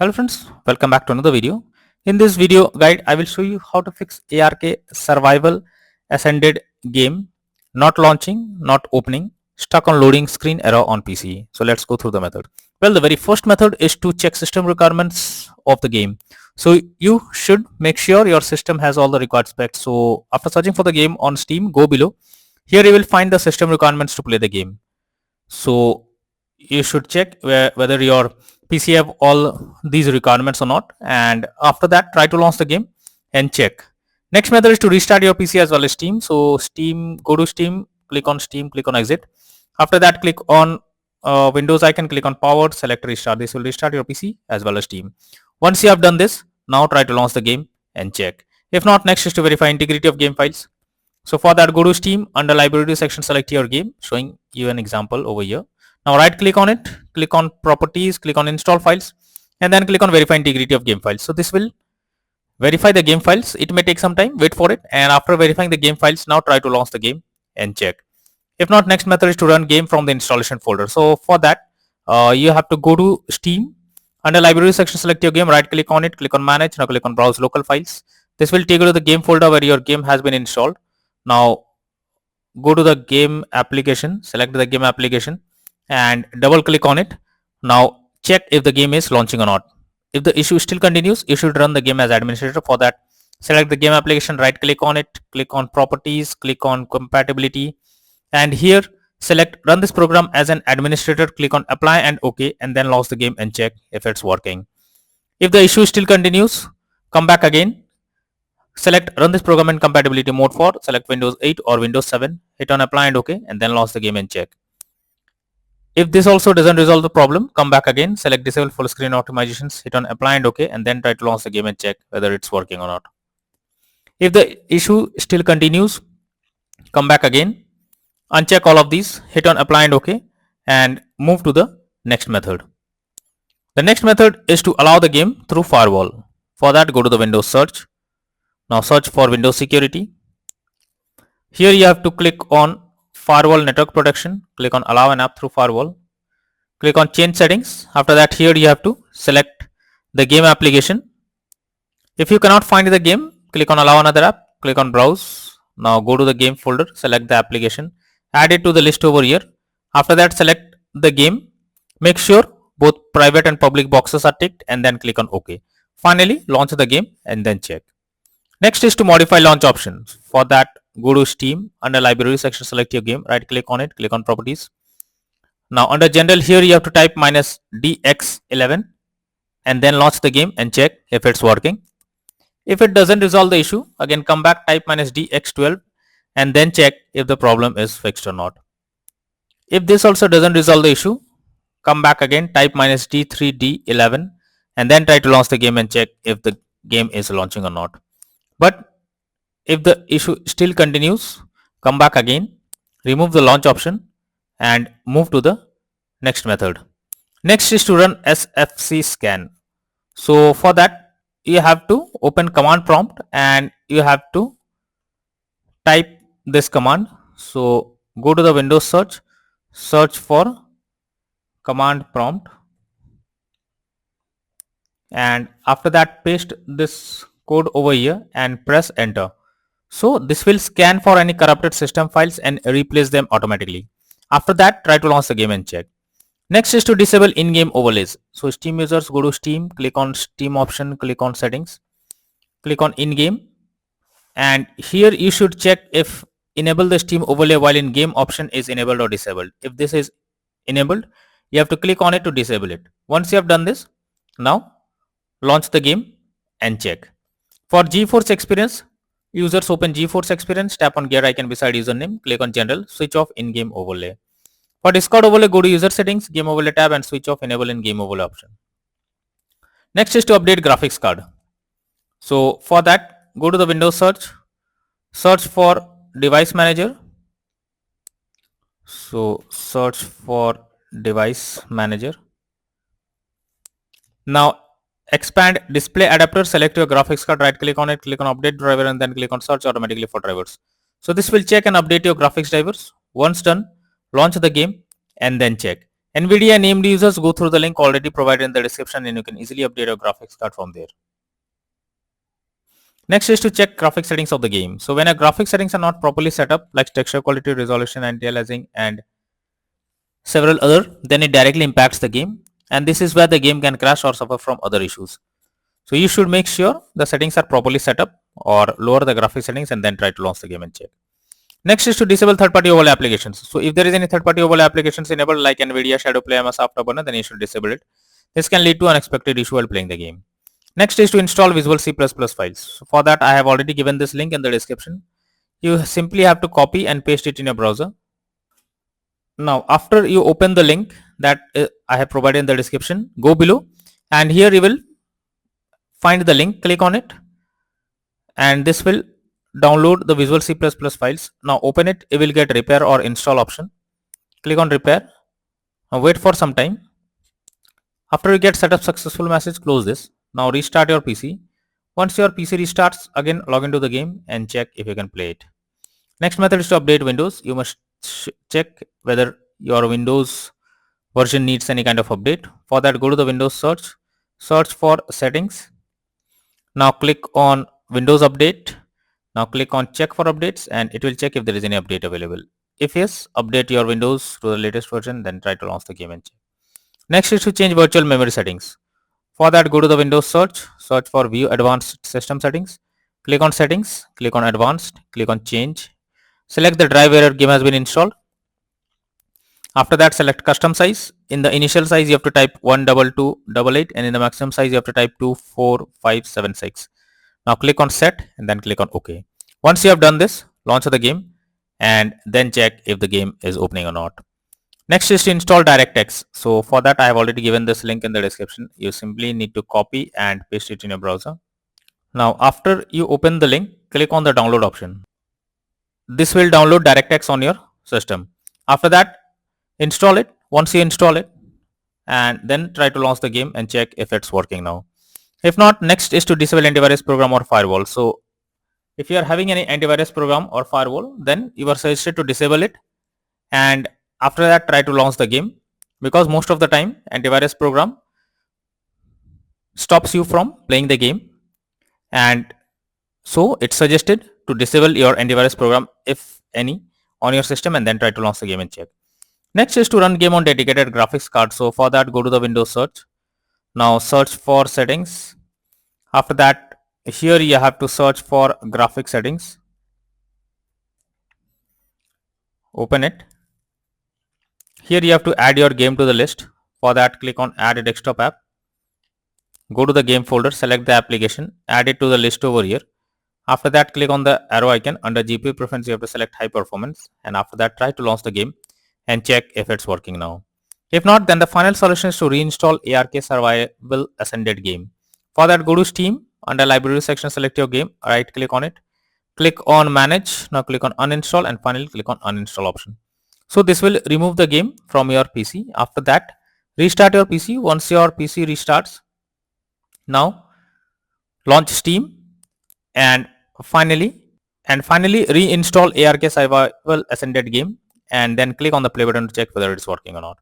Hello friends, welcome back to another video. In this video guide, I will show you how to fix ARK survival ascended game, not launching, not opening, stuck on loading screen error on PC. So let's go through the method. Well, the very first method is to check system requirements of the game. So you should make sure your system has all the required specs. So after searching for the game on Steam, go below. Here you will find the system requirements to play the game. So you should check whether your PC have all these requirements or not, and after that try to launch the game and check. Next method is to restart your PC as well as Steam. So Steam, go to Steam, click on Steam, click on exit. After that click on Windows icon, click on power, select restart. This will restart your PC as well as Steam. Once you have done this, now try to launch the game and check. If not, next is to verify integrity of game files. So for that, go to Steam, under library section, select your game, showing you an example over here. Now right click on it, click on properties, click on install files, and then click on verify integrity of game files. So this will verify the game files. It may take some time, wait for it, and after verifying the game files, now try to launch the game and check. If not, next method is to run game from the installation folder. So for that, you have to go to Steam, under library section, select your game, right click on it, click on manage, now click on browse local files. This will take you to the game folder where your game has been installed. Now go to the game application, select the game application and double click on it. Now check if the game is launching or not. If the issue still continues, you should run the game as administrator. For that, select the game application, right click on it, click on properties, click on compatibility, and here select run this program as an administrator, click on apply and OK, and then launch the game and check if it's working. If the issue still continues, come back again, select run this program in compatibility mode for, select Windows 8 or Windows 7, hit on apply and OK, and then launch the game and check. If this also doesn't resolve the problem, come back again, select disable full screen optimizations, hit on apply and OK, and then try to launch the game and check whether it's working or not. If the issue still continues, come back again, uncheck all of these, hit on apply and OK, and move to the next method. The next method is to allow the game through firewall. For that, go to the Windows search. Now search for Windows security. Here you have to click on firewall network protection, click on allow an app through firewall, click on change settings. After that, here you have to select the game application. If you cannot find the game, click on allow another app, click on browse. Now go to the game folder, select the application, add it to the list over here. After that, select the game, make sure both private and public boxes are ticked, and then click on OK. Finally, launch the game and then check. Next is to modify launch options. For that, go to Steam, under library section, select your game, right click on it, click on properties. Now under general, here you have to type -DX11 and then launch the game and check if it's working. If it doesn't resolve the issue, again come back, type -DX12 and then check if the problem is fixed or not. If this also doesn't resolve the issue, come back again, type -D3D11 and then try to launch the game and check if the game is launching or not. But if the issue still continues, come back again, remove the launch option and move to the next method. Next is to run SFC scan. So for that, you have to open command prompt and you have to type this command. So go to the Windows search, search for command prompt, and after that paste this code over here and press enter. So this will scan for any corrupted system files and replace them automatically. After that, try to launch the game and check. Next is to disable in-game overlays. So Steam users, go to Steam, click on Steam option, click on settings, click on in-game, and here you should check if enable the Steam overlay while in-game option is enabled or disabled. If this is enabled, you have to click on it to disable it. Once you have done this, now launch the game and check. For GeForce Experience, users open GeForce Experience, tap on gear icon beside username, click on general, switch off in-game overlay. For Discord overlay, go to user settings, game overlay tab and switch off enable in-game overlay option. Next is to update graphics card. So for that, go to the Windows search, search for device manager. So search for device manager. Now expand display adapter, select your graphics card, right click on it, click on update driver and then click on search automatically for drivers. So this will check and update your graphics drivers. Once done, launch the game and then check. NVIDIA named users go through the link already provided in the description and you can easily update your graphics card from there. Next is to check graphics settings of the game. So when a graphics settings are not properly set up, like texture quality, resolution, anti-aliasing and several other, then it directly impacts the game, and this is where the game can crash or suffer from other issues. So you should make sure the settings are properly set up or lower the graphics settings and then try to launch the game and check. Next is to disable third-party overlay applications. So if there is any third-party overlay applications enabled like NVIDIA Shadow Play, MS Afterburner, then you should disable it. This can lead to unexpected issue while playing the game. Next is to install Visual C++ files. So for that I have already given this link in the description. You simply have to copy and paste it in your browser. Now after you open the link that I have provided in the description, go below and here you will find the link, click on it and this will download the Visual C++ files. Now open it, you will get repair or install option. Click on repair. Now wait for some time. After you get setup successful message, close this. Now restart your PC. Once your PC restarts, again log into the game and check if you can play it. Next method is to update Windows. You must check whether your Windows version needs any kind of update. For that, go to the Windows search for settings. Now click on Windows Update. Now click on check for updates and it will check if there is any update available. If yes, update your Windows to the latest version, then try to launch the game and check. Next is to change virtual memory settings. For that, go to the Windows search for view advanced system settings. Click on settings, click on advanced, click on change. Select the drive where your game has been installed. After that, select custom size. In the initial size, you have to type 12288 and in the maximum size, you have to type 24576. Now click on set and then click on OK. Once you have done this, launch the game and then check if the game is opening or not. Next is to install DirectX. So for that I have already given this link in the description. You simply need to copy and paste it in your browser. Now after you open the link, click on the download option. This will download DirectX on your system. After that, install it. Once you install it and then try to launch the game and check if it's working now. If not, next is to disable antivirus program or firewall. So if you are having any antivirus program or firewall, then you are suggested to disable it and after that try to launch the game, because most of the time antivirus program stops you from playing the game, and so it's suggested to disable your antivirus program if any on your system and then try to launch the game and check. Next is to run game on dedicated graphics card. So for that, go to the Windows search. Now search for settings. After that, here you have to search for graphic settings. Open it. Here you have to add your game to the list. For that, click on add a desktop app. Go to the game folder, select the application, add it to the list over here. After that, click on the arrow icon. Under GPU preference, you have to select high performance, and after that try to launch the game and check if it's working now. If not, then the final solution is to reinstall ARK Survival Ascended game. For that, go to Steam. Under library section, select your game, right click on it, click on manage. Now click on uninstall and finally click on uninstall option. So this will remove the game from your PC. After that, restart your PC. Once your PC restarts, now launch Steam and finally reinstall ARK Survival Ascended game and then click on the play button to check whether it's working or not.